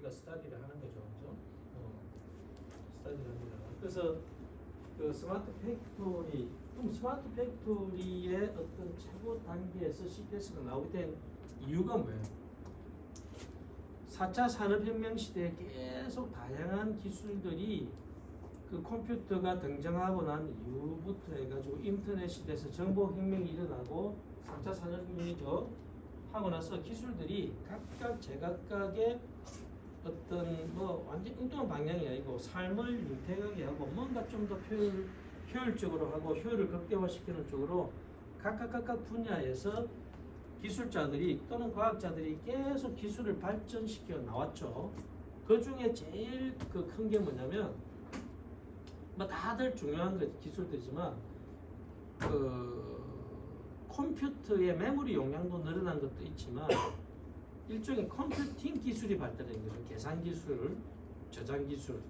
우리가 스터디를 하는 거죠. 그죠? 스터디를 합니다. 그래서 그 스마트 팩토리, 그럼 스마트 팩토리의 어떤 최고 단계에서 CPS가 나오게 된 이유가 뭐예요? 4차 산업혁명 시대에 계속 다양한 기술들이 그 컴퓨터가 등장하고 난 이후부터 해가지고 인터넷 시대에서 정보혁명이 일어나고 4차 산업혁명이 하고 나서 기술들이 각각 제각각의 어떤 뭐 완전 엉뚱한 방향이 아니고 삶을 윤택하게 하고 뭔가 좀 더 효율적으로 하고 효율을 극대화시키는 쪽으로 각각 분야에서 기술자들이 또는 과학자들이 계속 기술을 발전시켜 나왔죠. 그 중에 제일 그 큰 게 뭐냐면 뭐 다들 중요한 기술들이지만 그 컴퓨터의 메모리 용량도 늘어난 것도 있지만 일종의 컴퓨팅 기술이 발달된 거죠. 계산 기술, 저장 기술.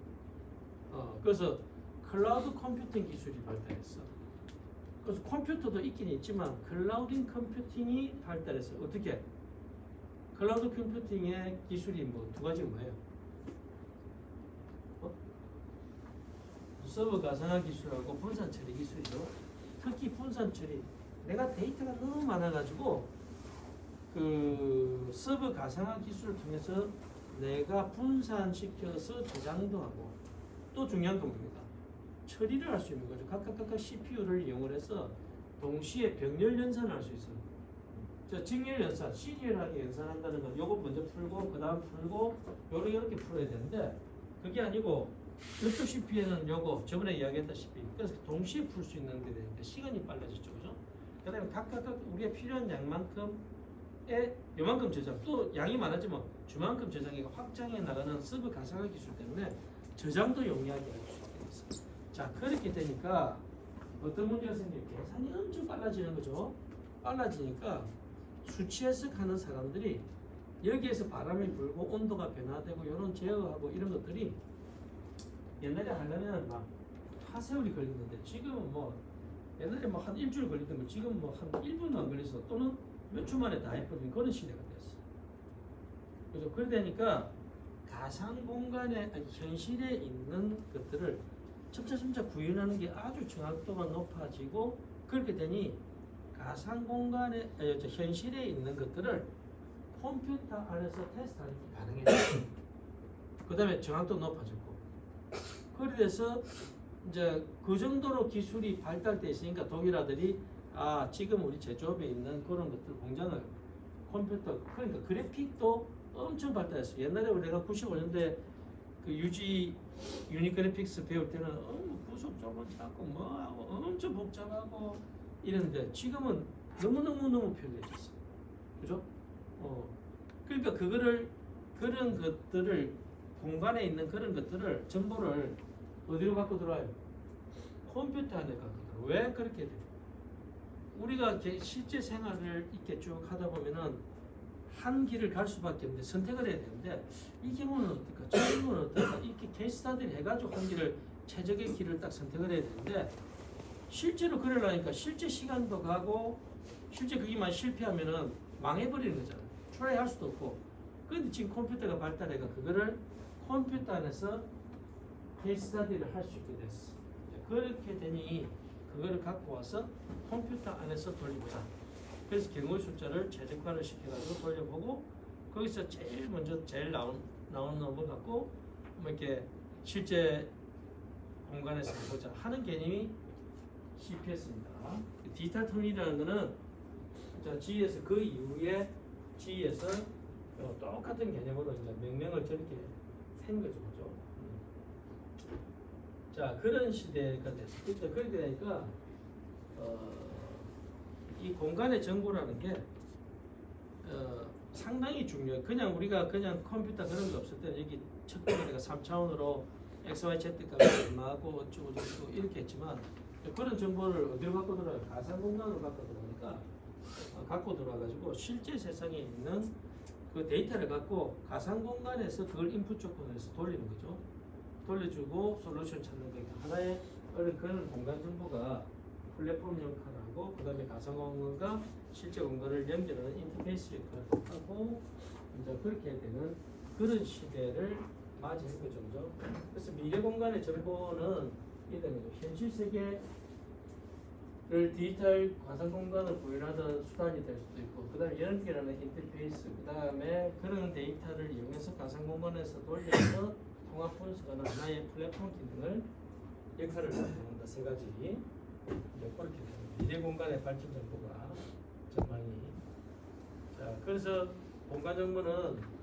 그래서 클라우드 컴퓨팅 기술이 발달했어. 그래서 컴퓨터도 있긴 있지만 클라우드 컴퓨팅이 발달했어. 어떻게? 클라우드 컴퓨팅의 기술이 뭐 두 가지가 뭐예요? 서버 가상화 기술하고 분산 처리 기술이죠. 특히 분산 처리. 내가 데이터가 너무 많아가지고 그 서버 가상화 기술을 통해서 내가 분산시켜서 저장도 하고 또 중요한 건 뭡니까? 처리를 할 수 있는 거죠. 각각 CPU를 이용을 해서 동시에 병렬 연산을 할 수 있어요. 직렬 연산, 시리얼하게 연산한다는 건 요거 먼저 풀고 그 다음 풀고 요렇게 풀어야 되는데 그게 아니고 이쪽 CPU에는 요거 저번에 이야기했다시피 그래서 동시에 풀 수 있는 게 되니까 시간이 빨라졌죠. 그죠? 그 다음에 각각 우리가 필요한 양만큼의 요만큼 저장 또 양이 많아지면 주만큼 저장이 확장해 나가는 서버 가상화 기술 때문에 저장도 용이하게 할 수 있게 됐어요. 자, 그렇게 되니까 어떤 문제가 생겨요? 계산이 엄청 빨라지는 거죠. 빨라지니까 수치 해석하는 사람들이 여기에서 바람이 불고 온도가 변화되고 이런 제어하고 이런 것들이 옛날에 하려면 막 하세월이 걸리는데 지금은 뭐 옛날에 뭐 한 일주일 걸리던 거 지금 뭐 한 1분도 안 걸려서 또는 몇 초 만에 다 해버리는 그런 시대가 됐어. 그래서 그래 되니까 가상 공간에 현실에 있는 것들을 점차 구현하는 게 아주 정확도가 높아지고 그렇게 되니 가상 공간에 현실에 있는 것들을 컴퓨터 안에서 테스트하는 게 가능해졌어요. 그 다음에 정확도 높아졌고 그래서 이제 그 정도로 기술이 발달돼 있으니까 독일아들이 지금 우리 제조업에 있는 그런 것들 공장을 컴퓨터 그러니까 그래픽도 엄청 발달했어요. 옛날에 우리가 95년대 그 유니그래픽스 배울 때는 구속 조건 찾고 뭐하고 엄청 복잡하고 이랬는데 지금은 너무 편리해졌어. 그죠? 그러니까 그런 것들을 공간에 있는 그런 것들을 정보를 어디로 갖고 들어와요? 컴퓨터 안에 갖고 들어와요. 왜 그렇게 돼요? 우리가 실제 생활을 이렇게 쭉 하다 보면은 한 길을 갈 수밖에 없는데 선택을 해야 되는데 이 경우는 어떨까? 저 경우는 어떨까? 이렇게 케이스 스터디를 해가지고 한 길을 최적의 길을 딱 선택을 해야 되는데 실제로 그러려니까 실제 시간도 가고 실제 그게만 실패하면은 망해버리는 거잖아요. 트라이 할 수도 없고. 그런데 지금 컴퓨터가 발달해가 그거를 컴퓨터 안에서 케이스 스터디를 할 수 있게 됐어. 그렇게 되니 그거를 갖고 와서 컴퓨터 안에서 돌려보자. 그래서 경우의 숫자를 최적화를 시켜가지고 돌려보고 거기서 제일 나오는 넘버 갖고 뭐 이렇게 실제 공간에서 보자 하는 개념이 CPS입니다. 디지털 턴이라는 거는 G에서 그 이후에 G에서 똑같은 개념으로 이제 명령을 저렇게 한 거죠, 그죠? 자, 그런 시대가 됐습니다. 그렇게 되니까 이 공간의 정보라는 게 상당히 중요해요. 그냥 우리가 그냥 컴퓨터 그런 거 없을 때 여기 첫 번째 내가 3차원으로 XYZ 값을 얼마하고 어쩌고 저쩌고 이렇게 했지만 그런 정보를 어디로 갖고 들어와요? 가상 공간으로 갖고 들어오니까 갖고 들어와가지고 실제 세상에 있는 그 데이터를 갖고 가상 공간에서 그걸 인풋 조건으로 해서 돌리는 거죠. 돌려주고 솔루션 찾는 거 하나의 그런 공간 정보가 플랫폼 역할을 하고 그 다음에 가상 공간과 실제 공간을 연결하는 인터페이스 역할을 하고 이제 그렇게 되는 그런 시대를 맞이한 거죠. 그죠? 그래서 미래 공간의 정보는 이런 거죠. 현실 세계를 디지털 가상 공간을 구현하던 수단이 될 수도 있고, 그 다음에 연결하는 인터페이스, 그 다음에 그런 데이터를 이용해서 가상 공간에서 돌려서 통합 분석하는 하나의 플랫폼 기능을 역할을 한다. 세 가지. 이제 그렇게 됩니다. 미래 공간의 발전 정보가 전망이. 자, 그래서 공간 정보는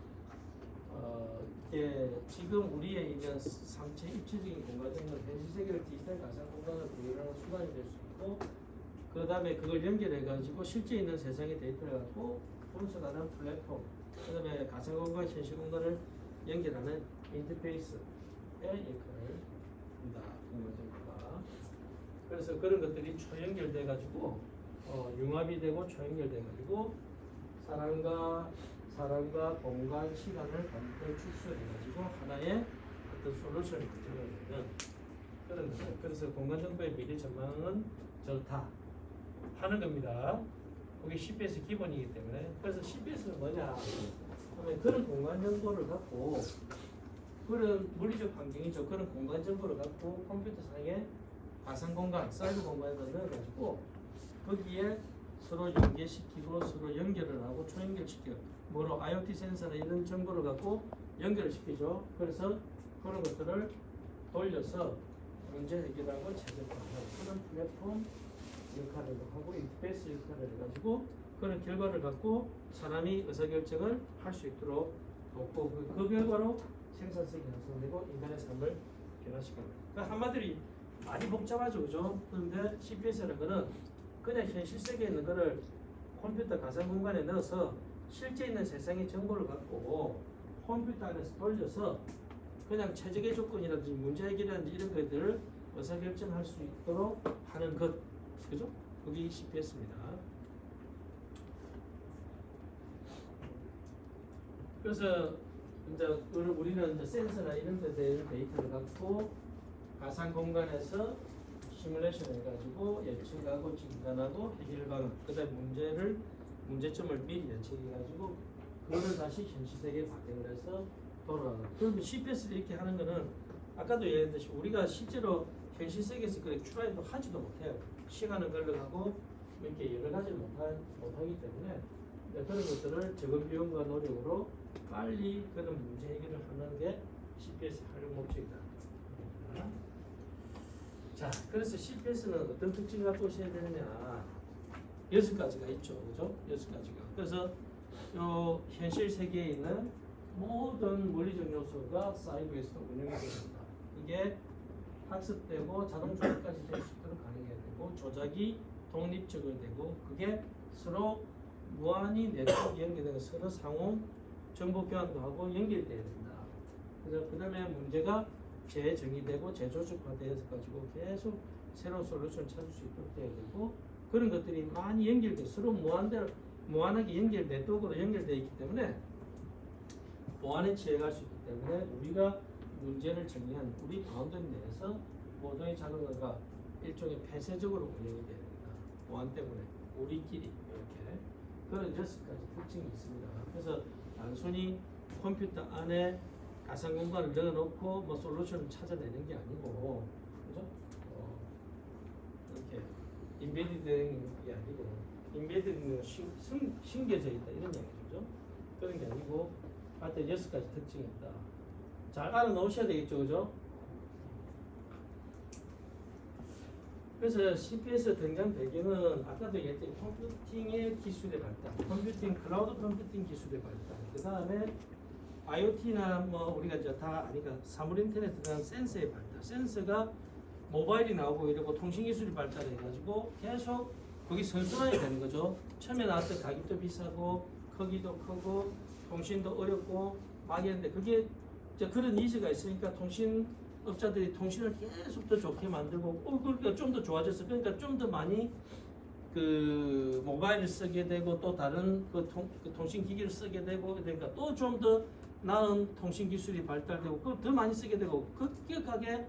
이게 지금 우리의 있는 상체 입체적인 공간 정보는 현실 세계를 디지털 가상 공간으로 구현하는 수단이 될 수 있고, 그 다음에 그걸 연결해 가지고 실제 있는 세상의 데이터를 갖고 분석하는 플랫폼, 그 다음에 가상 공간, 현실 공간을 연결하는 인터페이스의 역할을 한다. 공간 정보가. 그래서 그런 것들이 초연결돼 가지고 융합이 되고 초연결돼 가지고 사람과 공간, 시간을 반드시 축소해 가지고 하나의 어떤 솔루션을 만들어내는 그런 거죠. 그래서 공간 정보의 미래 전망은 좋다 하는 겁니다. 그게 CPS 기본이기 때문에. 그래서 CPS는 뭐냐 하면 그런 공간 정보를 갖고, 그런 물리적 환경이죠. 그런 공간 정보를 갖고 컴퓨터 상에 가상 공간, 사이버 공간에다 넣어가지고 거기에 서로 연계시키고 서로 연결을 하고 초연결시켜. 뭐로 IoT 센서나 이런 정보를 갖고 연결을 시키죠. 그래서 그런 것들을 돌려서 문제 해결하고 최적화하는 그런 플랫폼 역할을 하고 인터페이스 역할을 해가지고 그런 결과를 갖고 사람이 의사결정을 할 수 있도록 돕고, 그 결과로 생산성이 향상되고 인간의 삶을 변화시킵니다. 그러니까 한마디로 많이 복잡하죠, 그죠? 그런데 CPS라는 거는 그냥 현실 세계에 있는 거를 컴퓨터 가상 공간에 넣어서 실제 있는 세상의 정보를 갖고 컴퓨터 안에서 돌려서 그냥 최적의 조건이라든지 문제 해결이라든지 이런 것들을 의사결정할 수 있도록 하는 것, 그죠? 그게 CPS입니다. 그래서 이제 우리는 이제 센서나 이런 데 대한 데이터를 갖고 가상 공간에서 시뮬레이션 해가지고 예측하고 진단하고 해결 방안, 그다음 문제점을 미리 예측해가지고 그거를 다시 현실 세계에 반영을 해서 돌아가는. 그러면 CPS를 이렇게 하는 거는 아까도 얘기했듯이 우리가 실제로 현실 세계에서 그렇게 트라이도 하지도 못해요. 시간은 걸러가고 이렇게 여러 가지를 못하기 때문에 그런 것들을 적은 비용과 노력으로 빨리 그런 문제 해결을 하는 게 CPS 활용 목적이다. 자, 그래서 CPS는 어떤 특징을 갖고 있어야 되느냐? 6가지가 있죠, 그죠? 6가지가. 그래서 요 현실 세계에 있는 모든 물리적 요소가 사이버에서 운영이 됩니다. 이게 학습되고 자동 조작까지 될 수 있도록 가능해야 되고, 조작이 독립적으로 되고, 그게 서로 무한히 네트워크 연결되고 서로 상호 정보 교환도 하고 연결돼야 된다. 그래서 그 다음에 문제가 재정의되고 재조직화되어서 가지고 계속 새로운 솔루션을 찾을 수 있도록 돼야 되고, 그런 것들이 많이 연결돼 서로 무한하게 연결 네트워크로 연결되어 있기 때문에 보안에 취해갈 수 있기 때문에 우리가 문제를 정리한 우리 바운더리 내에서 모두의 자동화가 일종의 폐쇄적으로 운영이 돼야 된다. 보안 때문에 우리끼리 이렇게 그런 6가지 특징이 있습니다. 그래서 단순히 컴퓨터 안에 가상 공간을 넣어놓고 뭐 솔루션을 찾아내는 게 아니고, 그죠? 이렇게 인베디드 되는 게 아니고, 인베디드는 심겨져 있다 이런 얘기죠. 그런 게 아니고 하여튼 6가지 특징이 있다. 잘 알아놓으셔야 되겠죠, 그죠? 그래서 CPS 등장 배경은 아까도 얘기했던 컴퓨팅의 기술의 발달, 클라우드 컴퓨팅 기술의 발달, 그 다음에 IoT나 뭐 우리가 이제 다 아니까 사물 인터넷 들어간 센서의 발달, 센서가 모바일이 나오고 이러고 통신 기술이 발달해가지고 계속 거기 선순환이 되는 거죠. 처음에 나왔을 때 가격도 비싸고 크기도 크고 통신도 어렵고 막 했는데 그게 이제 그런 니즈가 있으니까 통신업자들이 통신을 계속 더 좋게 만들고 그러니까 좀 더 좋아졌어. 그러니까 좀 더 많이 그 모바일을 쓰게 되고 또 다른 그 통신 기기를 쓰게 되고 그러니까 또 좀 더 나은 통신 기술이 발달되고 그 더 많이 쓰게 되고 급격하게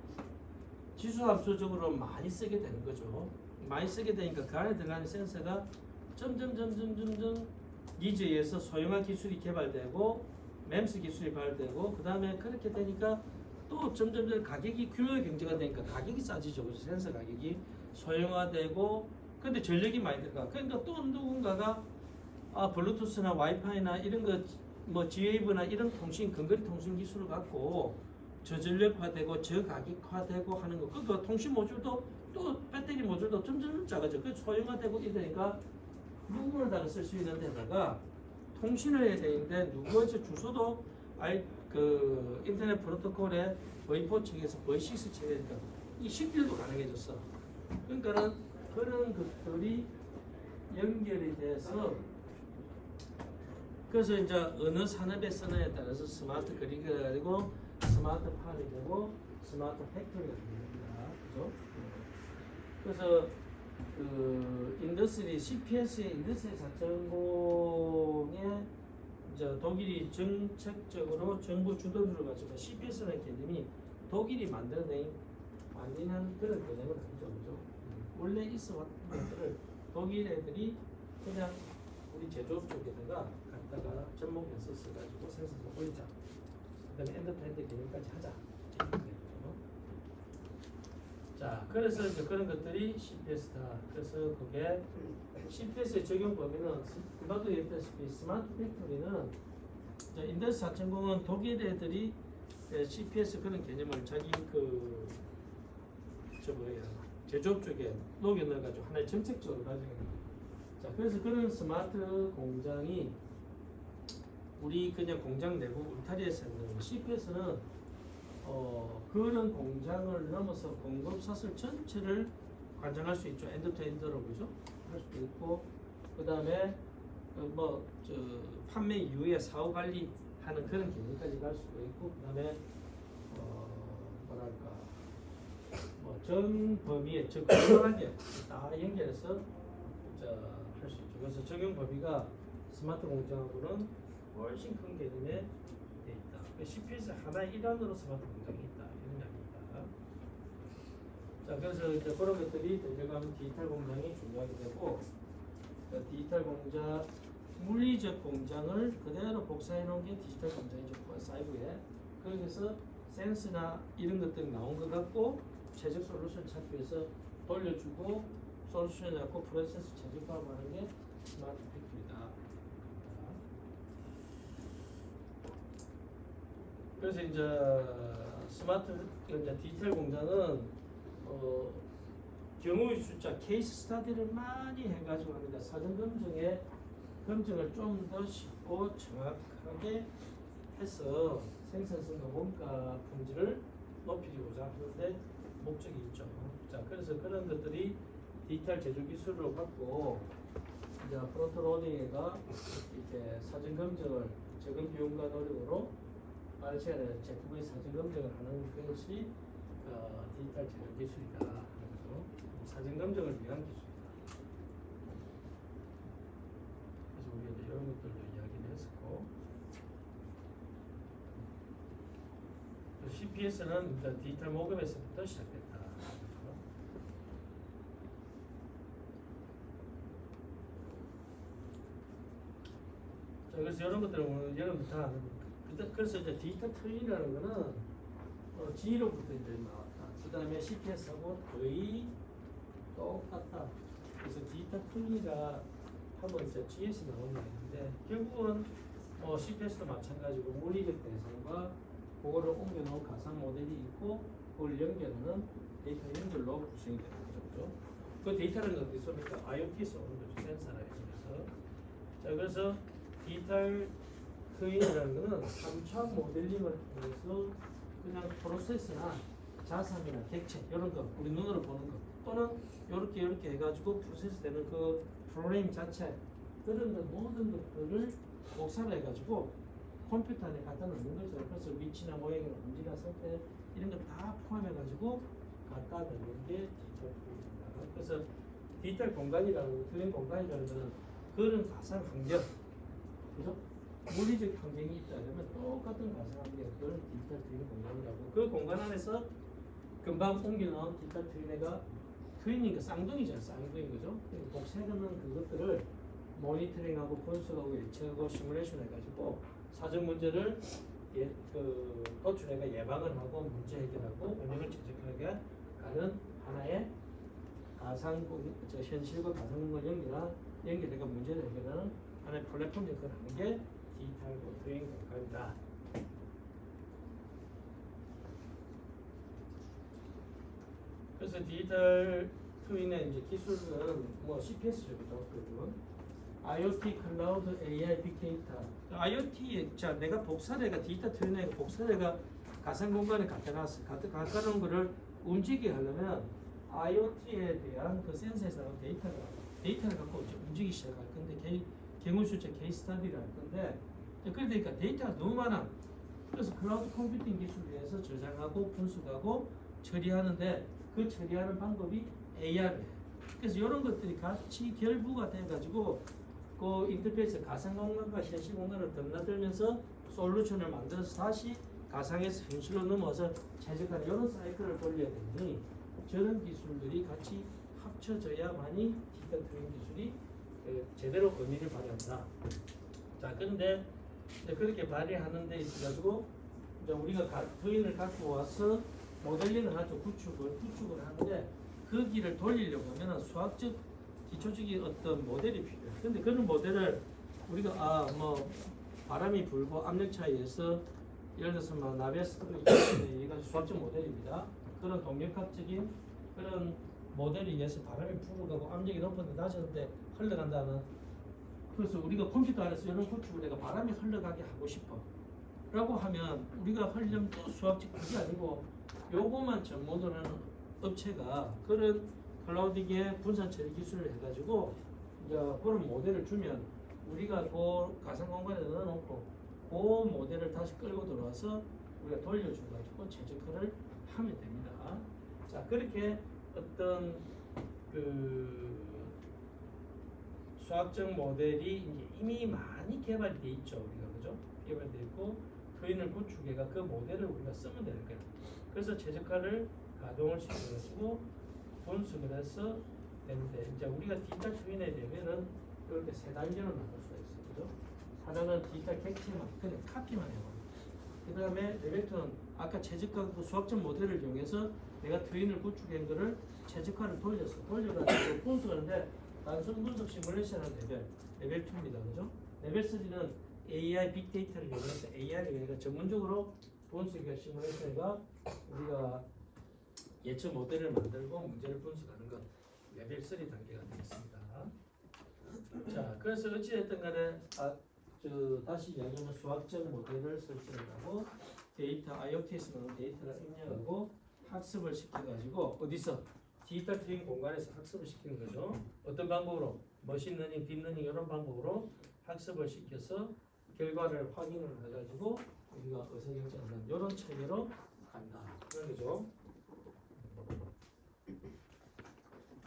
지수합수적으로 많이 쓰게 되는 거죠. 많이 쓰게 되니까 그 안에 들어가는 센서가 점점 니즈에 의해서 소형화 기술이 개발되고 멤스 기술이 발달되고 그 다음에 그렇게 되니까 또 점점 가격이 규모의 경제가 되니까 가격이 싸지죠. 그래서 센서 가격이 소형화되고 근데 전력이 많이 들어가. 그러니까 또 누군가가 블루투스나 와이파이나 이런 거 뭐 G웨이브나 이런 통신 근거리 통신 기술을 갖고 저전력화되고 저가격화되고 하는 거. 그러니까 통신 모듈도 또 배터리 모듈도 점점 작아져. 그 소형화되고 이러니까 누구나 다 쓸 수 있는 데다가 통신을 해야 되는데 누구 이제 주소도 그 인터넷 프로토콜에 V4 측에서 V6 측이니까 이 식별도 가능해졌어. 그러니까는 그런 것들이 연결이 돼서 그래서 이제 어느 산업에 쓰느냐에 따라서 스마트 그리드가 되고 스마트 판이 되고 스마트 팩토리가 됩니다. 그죠? 그래서 그 인더스트리 CPS의 인더스트리 4.0에 이제 독일이 정책적으로 정부 주도주를 가지고 CPS라는 개념이 독일이 만들어낸 그런 개념은 아니죠, 그죠? 원래 있어왔던 것들을 독일 애들이 그냥 우리 제조업 쪽에다가 갖다가 접목해서 써가지고 생산을 올리자. 그다음에 엔더투엔드 개념까지 하자. 자, 그래서 이제 그런 것들이 CPS다. 그래서 그게 CPS의 적용 범위는 나도 얘기했다시피 스마트 팩토리는 인더스 4.0은 독일 애들이 CPS 그런 개념을 자기 제조업 쪽에 녹여 넣어가지고 하나의 정책적으로 가지고 있는 거예요. 자, 그래서 그런 스마트 공장이 우리 그냥 공장 내부 울타리에서 있는 CPS는 그런 공장을 넘어서 공급 사슬 전체를 관장할 수 있죠. 엔드투엔드로 그죠? 할 수도 있고 그 다음에 판매 이후에 사후 관리하는 그런 개념까지 갈 수도 있고 그 다음에 전 범위에 적용하게 다 연결해서 할 수 있죠. 그래서 적용 범위가 스마트 공장하고는 훨씬 큰 개념에 돼 있다. CPS 하나의 일환으로 스마트 공장이 있다 이런 이야기입니다. 자, 그래서 이제 그런 것들이 들어가면 디지털 공장이 중요하게 되고 디지털 공장 물리적 공장을 그대로 복사해 놓은 게 디지털 공장이죠. 사이버에 거기서 센스나 이런 것들이 나온 것 같고 최적 솔루션 찾기 위해서 돌려주고 솔루션을 갖고 프로세스 최적화하는 게 스마트 팩토리다. 그래서 이제 이제 디지털 공장은 경우의 숫자 케이스 스터디를 많이 해가지고 합니다. 사전 검증을 좀 더 쉽고 정확하게 해서 생산성과 원가 품질을 높이고자 하는데 목적이 있죠. 자, 그래서 그런 것들이 디지털 제조 기술을 갖고 이제 프론트 로딩에가 이렇게 사전 검증을 적은 비용과 노력으로 빠른 시간에 제품의 사전 검증을 하는 것이 디지털 제조 기술이다. 그래서 사전 검증을 위한 기술이다. 그래서 우리가 이제 이런 것들도 이야기를 했었고, CPS는 이제 디지털 모금에서부터 시작됐다. 자, 그래서 이런 것들은 오늘 여러분들 다 아는 거예요. 그래서 이제 디지털 트윈이라는 거는 G로부터 이제 나왔다. 그 다음에 CPS하고 거의 똑같다. 그래서 디지털 트윈이라 하면 이제 G에서 나오는 게 있는데 결국은 CPS도 마찬가지고 물리적 대상과 그거를 옮겨놓은 가상 모델이 있고 그걸 연결하는 데이터 연결로 구성이 되는 거죠. 그죠? 그 데이터는 어디 쏩니까? IoT에서 오는 거죠. 센서나 이쪽에서. 자, 그래서 디지털 트윈이라는 거는 3차 모델링을 통해서 그냥 프로세스나 자산이나 객체 이런 거 우리 눈으로 보는 거 또는 이렇게 해가지고 프로세스 되는 그 프로그램 자체 그런 것 모든 것들을 복사를 해가지고 컴퓨터 안에 갖다 놓는 거죠. 그래서 위치나 모양이나 움직이나 상태 이런 거 다 포함해가지고 갖다 놓는 게 디지털 트윈입니다. 그래서 디지털 공간이라는 트윈 공간이라는 거는 그런 가상 환경 그죠? 물리적 환경이 있다 그러면 똑같은 가상 환경 그걸 디지털 트윈 공간이라고 그 공간 안에서 금방 옮겨놓은 디지털 트윈에가 트윈이니까 쌍둥이잖아. 쌍둥이 그죠? 복사해놓은 그것들을 모니터링하고 분석하고 예측하고 시뮬레이션 해가지고 사전 문제를 도출해가 예방을 하고 문제 해결하고 운영을 최적화하게 가는 하나의 현실과 가상공간 연결해가 문제를 해결하는 하나의 플랫폼 역할을 하는 게 디지털 모터링 공간이다. 그래서 디지털 트윈의 이제 기술은 뭐 CPS죠, 그죠? IoT, 클라우드, AI, 빅데이터. IoT, 자 내가 복사대가 디지털 트윈의 복사대가 가상 공간에 갖다 놨어. 갖다 놓은 거를 움직이게 하려면 IoT에 대한 그 센서에서 나온 데이터를 갖고 이제 움직이기 시작할 건데 경우실제 케이스 스터디를 할 건데 그러니까 데이터가 너무 많아. 그래서 클라우드 컴퓨팅 기술을 위해서 저장하고 분석하고 처리하는데 그 처리하는 방법이 AR이에요. 그래서 이런 것들이 같이 결부가 돼가지고 그 인터페이스 가상 공간과 현실 공간을 드나들면서 솔루션을 만들어서 다시 가상에서 현실로 넘어서 최적화하는 이런 사이클을 돌려야 되니 저런 기술들이 같이 합쳐져야만이 디지털 트윈 기술이 제대로 의미를 발휘한다. 자, 그런데 그렇게 발휘하는 데 있어가지고 이제 우리가 트윈을 갖고 와서 모델링을 하죠. 구축을 하는데 그 길을 돌리려고 하면 수학적 기초적인 어떤 모델이 필요해요. 근데 그런 모델을 우리가 뭐 바람이 불고 압력 차이에서 예를 들어서 뭐 나베스토리 이건 수학적 모델입니다. 그런 동력학적인 그런 모델에 의해서 바람이 불어가고 압력이 높은데 낮은데 흘러간다는. 그래서 우리가 컴퓨터 안에서 이런 구축을 내가 바람이 흘러가게 하고 싶어 라고 하면 우리가 하려면 또 수학적 그게 아니고 요거만 전문으로 하는 업체가 그런 클라우드기에 분산 처리 기술을 해가지고 이제 그런 모델을 주면 우리가 그 가상 공간에 넣어놓고 그 모델을 다시 끌고 들어와서 우리가 돌려줘가지고 최적화를 하면 됩니다. 자, 그렇게 어떤 그 수학적 모델이 이제 이미 많이 개발이 돼 있죠. 우리가 그죠? 개발돼 있고 트윈을 구축해가 그 모델을 우리가 쓰면 되는 거예요. 그래서 최적화를 가동을 시켜가지고 분석을 해서 되는데 이제 우리가 디지털 트윈에 되면은 이렇게 세 단계로 나눌 수가 있어요. 그죠? 하나는 디지털 객체만 그냥 카피만 해요. 그 다음에 레벨 2는 아까 최적화 그 수학적 모델을 이용해서 내가 트윈을 구축한 거를 최적화를 돌려가지고 분석하는데 단순 분석 시뮬레이션은 레벨 2입니다. 그죠? 레벨 3는 AI 빅데이터를 이용해서 AI를 이용해서 전문적으로 분석과 시뮬레이션과 우리가 예측 모델을 만들고 문제를 분석하는 것 레벨 3 단계가 되겠습니다. 자, 그래서 어찌됐든 간에 다시 이야기하면 수학적 모델을 설치를 하고 데이터 IoT에서 나온 데이터를 입력하고 학습을 시켜가지고 어디서 디지털 트윈 공간에서 학습을 시키는 거죠. 어떤 방법으로 머신러닝, 딥러닝 이런 방법으로 학습을 시켜서 결과를 확인을 해가지고 우리가 의사결정을 하는 이런 체계로 간다. 그런 거죠.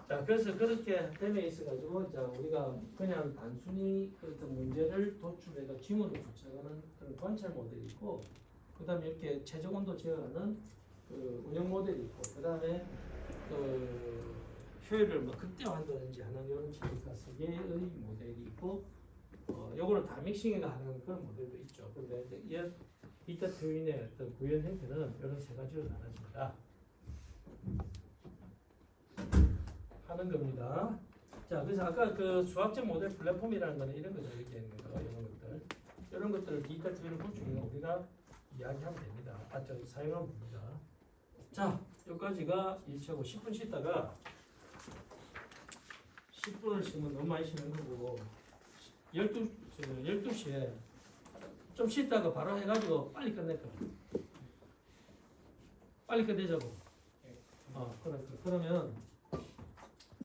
자, 그래서 그렇게 됨에 있어가지고 자 우리가 그냥 단순히 어떤 문제를 도출해가 징후로 도착하는 그런 관찰 모델이 있고, 그 다음에 이렇게 최적 온도 제어하는 그 운영 모델이 있고, 그 다음에 그 효율을 뭐 극대화한다든지 하는 이런 기술과 세 개의 모델이 있고, 요거는 다 믹싱해가 하는 그런 모델도 있죠. 그런데 이제 이 디지털 트윈의 어떤 구현 형태는 이런 세 가지로 나눠집니다. 하는 겁니다. 자, 그래서 아까 그 수학적 모델 플랫폼이라는 거는 이런 거죠. 이렇게 있는 거, 이런 것들을 디지털 트윈을 구축해서 우리가 이야기하면 됩니다. 사용하면 됩니다. 자, 여기까지가 1차고 10분 쉬다가 10분을 쉬면 너무 많이 쉬는 거고 12시에 좀 쉬다가 바로 해가지고 빨리 끝낼 거야. 빨리 끝내자고. 그러면